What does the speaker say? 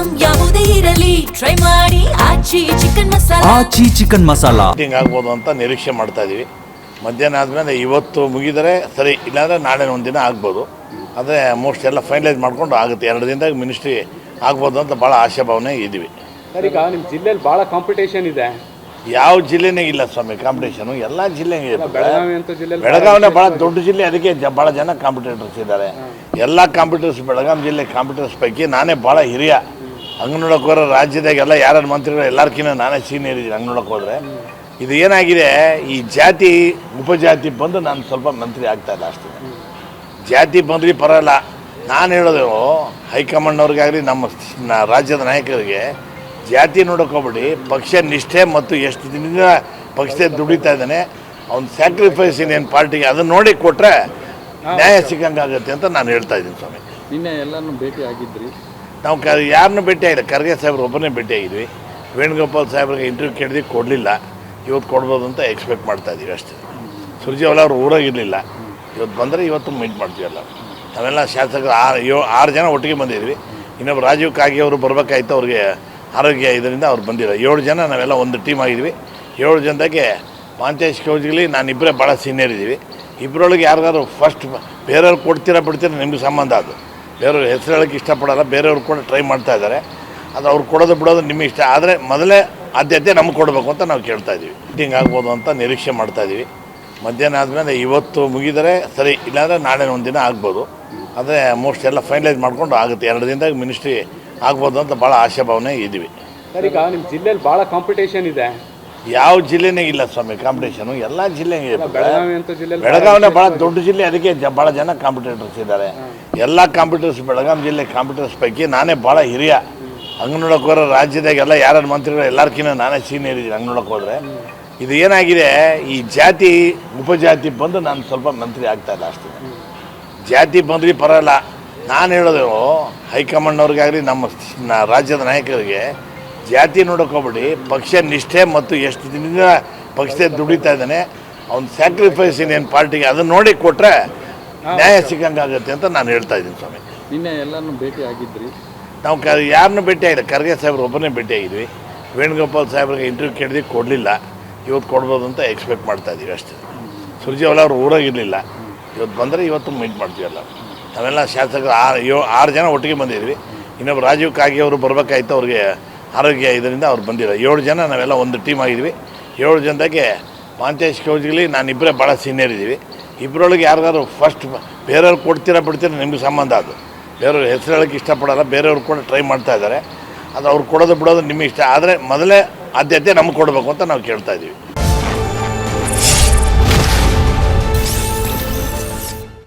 Item ಯಾವುದೇ ಇರಲಿ try ಮಾಡಿ ಆಚಿ ಚಿಕನ್ ಮಸಾಲಾ. ಆಚಿ ಚಿಕನ್ ಮಸಾಲಾ ಮೀಟಿಂಗ್ ಆಗ್ಬೋದು ಅಂತ ನಿರೀಕ್ಷೆ ಮಾಡ್ತಾ ಇದೀವಿ. ಮಧ್ಯಾಹ್ನ ಆದಮೇಲೆ ಇವತ್ತು ಮುಗಿದರೆ ಸರಿ, ಇಲ್ಲಾಂದರೆ ನಾಳೆ ಒಂದಿನ ಆಗ್ಬೋದು. ಆದರೆ ಮೋಸ್ಟ್ ಎಲ್ಲ ಫೈನಲೈಸ್ ಮಾಡ್ಕೊಂಡು ಆಗುತ್ತೆ. 2 ದಿನದಾಗ ಮಿನಿಸ್ಟ್ರಿ ಆಗ್ಬೋದು ಅಂತ ಭಾಳ ಆಶಾಭಾವನೆ ಇದ್ದೀವಿ. ಸರ್, ಈಗ ನಿಮ್ಮ ಜಿಲ್ಲೆಯಲ್ಲಿ ಭಾಳ ಕಾಂಪಿಟೇಷನ್ ಇದೆ. ಯಾವ ಜಿಲ್ಲೆನೇ ಇಲ್ಲ ಸ್ವಾಮಿ ಕಾಂಪಿಟೇಷನು, ಎಲ್ಲ ಜಿಲ್ಲೆಗೆ ಇದೆ. ಬೆಳಗಾವಿ ಅಂತ ಜಿಲ್ಲೆಯಲ್ಲಿ ಬೆಳಗಾವಿನೇ ಭಾಳ ದೊಡ್ಡ ಜಿಲ್ಲೆ, ಅದಕ್ಕೆ ಭಾಳ ಜನ ಕಾಂಪಿಟೇಟರ್ಸ್ ಇದ್ದಾರೆ. ಎಲ್ಲ ಕಾಂಪಿಟೇಟರ್ಸ್ ಬೆಳಗಾವಿ ಜಿಲ್ಲೆ ಕಾಂಪಿಟೇಟರ್ಸ್ ಪೈಕಿ ನಾನೇ ಭಾಳ ಹಿರಿಯ. ಹಂಗೆ ನೋಡೋಕೆ ಹೋದ್ರೆ ರಾಜ್ಯದಾಗೆಲ್ಲ ಯಾರು ಮಂತ್ರಿಗಳು ಎಲ್ಲರಿಗಿಂತ ನಾನೇ ಸೀನಿಯರ್ ಇದ್ದೀನಿ. ಹಂಗೆ ನೋಡೋಕೆ ಹೋದರೆ ಇದು ಏನಾಗಿದೆ, ಈ ಜಾತಿ ಉಪಜಾತಿ ಬಂದು ನಾನು ಸ್ವಲ್ಪ ಮಂತ್ರಿ ಆಗ್ತಾ ಇಲ್ಲ ಅಷ್ಟೇ. ಜಾತಿ ಬಂದ್ರಿ ಪರಲ್ಲ. ನಾನು ಹೇಳೋದು ಹೈಕಮಾಂಡ್ನವ್ರಿಗಾಗಲಿ ನಮ್ಮ ರಾಜ್ಯದ ನಾಯಕರಿಗೆ ಜಾತಿ ನೋಡೋಕೋಗ್ಬಿಡಿ, ಪಕ್ಷ ನಿಷ್ಠೆ ಮತ್ತು ಎಷ್ಟು ದಿನದಿಂದ ಪಕ್ಷದ ದುಡಿತಾ ಇದ್ದಾನೆ, ಅವ್ನು ಸ್ಯಾಕ್ರಿಫೈಸ್ ಇನ್ನೇನು ಪಾರ್ಟಿಗೆ ಅದನ್ನು ನೋಡಿ ಕೊಟ್ಟರೆ ನ್ಯಾಯ ಸಿಕ್ಕಂಗಾಗುತ್ತೆ ಅಂತ ನಾನು ಹೇಳ್ತಾ ಇದ್ದೀನಿ ಸ್ವಾಮಿ. ನಿನ್ನೆ ಎಲ್ಲರನ್ನೂ ಭೇಟಿ ಆಗಿದ್ರಿ? ನಾವು ಯಾರನ್ನೂ ಭೇಟಿ ಆಗಿಲ್ಲ, ಖರ್ಗೆ ಸಾಹೇಬ್ರು ಒಬ್ಬರನ್ನೇ ಭೇಟಿ ಆಗಿದ್ವಿ. ವೇಣುಗೋಪಾಲ್ ಸಾಹೇಬ್ರಿಗೆ ಇಂಟರ್ವ್ಯೂ ಕೇಳಿದ್ವಿ, ಕೊಡಲಿಲ್ಲ. ಇವತ್ತು ಕೊಡ್ಬೋದು ಅಂತ ಎಕ್ಸ್ಪೆಕ್ಟ್ ಮಾಡ್ತಾ ಇದ್ದೀವಿ ಅಷ್ಟೇ. ಸುರ್ಜೇವಾಲ ಅವರು ಊರಾಗಿರಲಿಲ್ಲ, ಇವತ್ತು ಬಂದರೆ ಇವತ್ತು ಮೀಟ್ ಮಾಡ್ತೀವಲ್ಲ. ನಾವೆಲ್ಲ ಶಾಸಕರು 6 ಜನ ಒಟ್ಟಿಗೆ ಬಂದಿದ್ವಿ. ಇನ್ನೊಬ್ಬರು ರಾಜೀವ್ ಕಾಗೆ ಅವರು ಬರಬೇಕಾಯ್ತು, ಅವ್ರಿಗೆ ಆರೋಗ್ಯ ಇದರಿಂದ ಅವ್ರು ಬಂದಿಲ್ಲ. 7 ಜನ ನಾವೆಲ್ಲ ಒಂದು ಟೀಮ್ ಆಗಿದ್ವಿ. 7 ಜನದಾಗೆ ಮಾಂತೇಶ್ ಕೌಜ್ಗಲಿ ನಾನಿಬ್ಬರೇ ಭಾಳ ಸೀನಿಯರ್ ಇದ್ದೀವಿ. ಇಬ್ಬರೊಳಗೆ ಯಾರಿಗಾದ್ರು ಫಸ್ಟ್ ಬೇರೆಯವ್ರು ಕೊಡ್ತೀರಾ ಬಿಡ್ತೀರಾ ನಿಮ್ಗೆ ಸಂಬಂಧ. ಅದು ಬೇರೆಯವ್ರ ಹೆಸರು ಹೇಳೋಕ್ಕೆ ಇಷ್ಟಪಡಲ್ಲ, ಬೇರೆಯವ್ರು ಕೂಡ ಟ್ರೈ ಮಾಡ್ತಾ ಇದ್ದಾರೆ. ಅದು ಅವ್ರು ಕೊಡೋದು ಬಿಡೋದು ನಿಮಗೆ ಇಷ್ಟ, ಆದರೆ ಮೊದಲೇ ಆದ್ಯತೆ ನಮ್ಗೆ ಕೊಡಬೇಕು ಅಂತ ನಾವು ಕೇಳ್ತಾ ಇದ್ದೀವಿ. ಮೀಟಿಂಗ್ ಆಗ್ಬೋದು ಅಂತ ನಿರೀಕ್ಷೆ ಮಾಡ್ತಾ ಇದ್ದೀವಿ. ಮಧ್ಯಾಹ್ನ ಆದಮೇಲೆ ಇವತ್ತು ಮುಗಿದರೆ ಸರಿ, ಇಲ್ಲಾಂದರೆ ನಾಳೆ ಒಂದಿನ ಆಗ್ಬೋದು. ಆದರೆ ಮೋಸ್ಟ್ ಎಲ್ಲ ಫೈನಲೈಸ್ ಮಾಡ್ಕೊಂಡು ಆಗುತ್ತೆ. 2 ದಿನದಾಗ ಮಿನಿಸ್ಟ್ರಿ ಆಗ್ಬೋದು ಅಂತ ಭಾಳ ಆಶಾಭಾವನೆ ಇದ್ದೀವಿ. ಸರ್, ಈಗ ನಿಮ್ಮ ಜಿಲ್ಲೆಯಲ್ಲಿ ಭಾಳ ಕಾಂಪಿಟೇಷನ್ ಇದೆ. ಯಾವ ಜಿಲ್ಲೆನೇ ಇಲ್ಲ ಸ್ವಾಮಿ ಕಾಂಪಿಟೇಷನು, ಎಲ್ಲ ಜಿಲ್ಲೆಗೆ ಇದೆ. ಬೆಳಗಾವಿ ಅಂತ ಜಿಲ್ಲೆಯಲ್ಲಿ ಬೆಳಗಾವಿನೇ ಭಾಳ ದೊಡ್ಡ ಜಿಲ್ಲೆ, ಅದಕ್ಕೆ ಭಾಳ ಜನ ಕಾಂಪಿಟೇಟರ್ಸ್ ಇದ್ದಾರೆ. ಎಲ್ಲ ಕಾಂಪಿಟೇಟರ್ಸ್ ಬೆಳಗಾವಿ ಜಿಲ್ಲೆ ಕಾಂಪಿಟೇಟರ್ಸ್ ಪೈಕಿ ನಾನೇ ಭಾಳ ಹಿರಿಯ. ಹಂಗೆ ನೋಡೋಕೆ ಹೋದ್ರೆ ರಾಜ್ಯದಾಗೆಲ್ಲ ಯಾರು ಮಂತ್ರಿಗಳು ಎಲ್ಲರಿಗಿಂತ ನಾನೇ ಸೀನಿಯರ್ ಇದ್ದೀನಿ. ಹಂಗೆ ನೋಡೋಕೆ ಹೋದರೆ ಇದು ಏನಾಗಿದೆ, ಈ ಜಾತಿ ಉಪಜಾತಿ ಬಂದು ನಾನು ಸ್ವಲ್ಪ ಮಂತ್ರಿ ಆಗ್ತಾ ಇಲ್ಲ ಅಷ್ಟೇ. ಜಾತಿ ಬಂದ್ರಿ ಪರಲ್ಲ. ನಾನು ಹೇಳೋದು ಹೈಕಮಾಂಡ್ನವ್ರಿಗಾಗಲಿ ನಮ್ಮ ರಾಜ್ಯದ ನಾಯಕರಿಗೆ ಜಾತಿ ನೋಡೋಕೋಗ್ಬಿಡಿ, ಪಕ್ಷ ನಿಷ್ಠೆ ಮತ್ತು ಎಷ್ಟು ದಿನದಿಂದ ಪಕ್ಷದ ದುಡಿತಾ ಇದ್ದಾನೆ, ಅವ್ನು ಸ್ಯಾಕ್ರಿಫೈಸ್ ಇನ್ನೇನು ಪಾರ್ಟಿಗೆ ಅದನ್ನು ನೋಡಿ ಕೊಟ್ಟರೆ ನ್ಯಾಯ ಸಿಕ್ಕಂಗಾಗುತ್ತೆ ಅಂತ ನಾನು ಹೇಳ್ತಾ ಇದ್ದೀನಿ ಸ್ವಾಮಿ. ನಿನ್ನೆ ಎಲ್ಲರನ್ನೂ ಭೇಟಿ ಆಗಿದ್ರಿ? ನಾವು ಯಾರನ್ನೂ ಭೇಟಿ ಆಗಿಲ್ಲ, ಖರ್ಗೆ ಸಾಹೇಬ್ರು ಒಬ್ಬರನ್ನೇ ಭೇಟಿ ಆಗಿದ್ವಿ. ವೇಣುಗೋಪಾಲ್ ಸಾಹೇಬ್ರಿಗೆ ಇಂಟರ್ವ್ಯೂ ಕೇಳಿದ್ವಿ, ಕೊಡಲಿಲ್ಲ. ಇವತ್ತು ಕೊಡ್ಬೋದು ಅಂತ ಎಕ್ಸ್ಪೆಕ್ಟ್ ಮಾಡ್ತಾ ಇದ್ದೀವಿ ಅಷ್ಟೇ. ಸುರ್ಜೇವಾಲ ಅವರು ಊರಾಗಿರಲಿಲ್ಲ, ಇವತ್ತು ಬಂದರೆ ಇವತ್ತು ಮೀಟ್ ಮಾಡ್ತೀವಲ್ಲ. ನಾವೆಲ್ಲ ಶಾಸಕರು 6 ಜನ ಒಟ್ಟಿಗೆ ಬಂದಿದ್ವಿ. ಇನ್ನೊಬ್ಬರು ರಾಜೀವ್ ಕಾಗೆ ಅವರು ಬರಬೇಕಾಯ್ತು, ಅವ್ರಿಗೆ ಆರೋಗ್ಯ ಇದರಿಂದ ಅವ್ರು ಬಂದಿಲ್ಲ. 7 ಜನ ನಾವೆಲ್ಲ ಒಂದು ಟೀಮ್ ಆಗಿದ್ವಿ. 7 ಜನದಾಗೆ ಮಾಂತೇಶ್ ಕೌಜ್ಗಲಿ ನಾನಿಬ್ಬರೇ ಭಾಳ ಸೀನಿಯರ್ ಇದ್ದೀವಿ. ಇಬ್ಬರೊಳಗೆ ಯಾರಿಗಾದ್ರು ಫಸ್ಟ್ ಬೇರೆಯವ್ರು ಕೊಡ್ತೀರಾ ಬಿಡ್ತೀರಾ ನಿಮ್ಗೆ ಸಂಬಂಧ. ಅದು ಬೇರೆಯವ್ರ ಹೆಸರು ಹೇಳೋಕ್ಕೆ ಇಷ್ಟಪಡಲ್ಲ, ಬೇರೆಯವ್ರು ಕೂಡ ಟ್ರೈ ಮಾಡ್ತಾ ಇದ್ದಾರೆ. ಅದು ಅವ್ರು ಕೊಡೋದು ಬಿಡೋದು ನಿಮಗೆ ಇಷ್ಟ, ಆದರೆ ಮೊದಲೇ ಆದ್ಯತೆ ನಮ್ಗೆ ಕೊಡಬೇಕು ಅಂತ ನಾವು ಕೇಳ್ತಾ ಇದ್ದೀವಿ.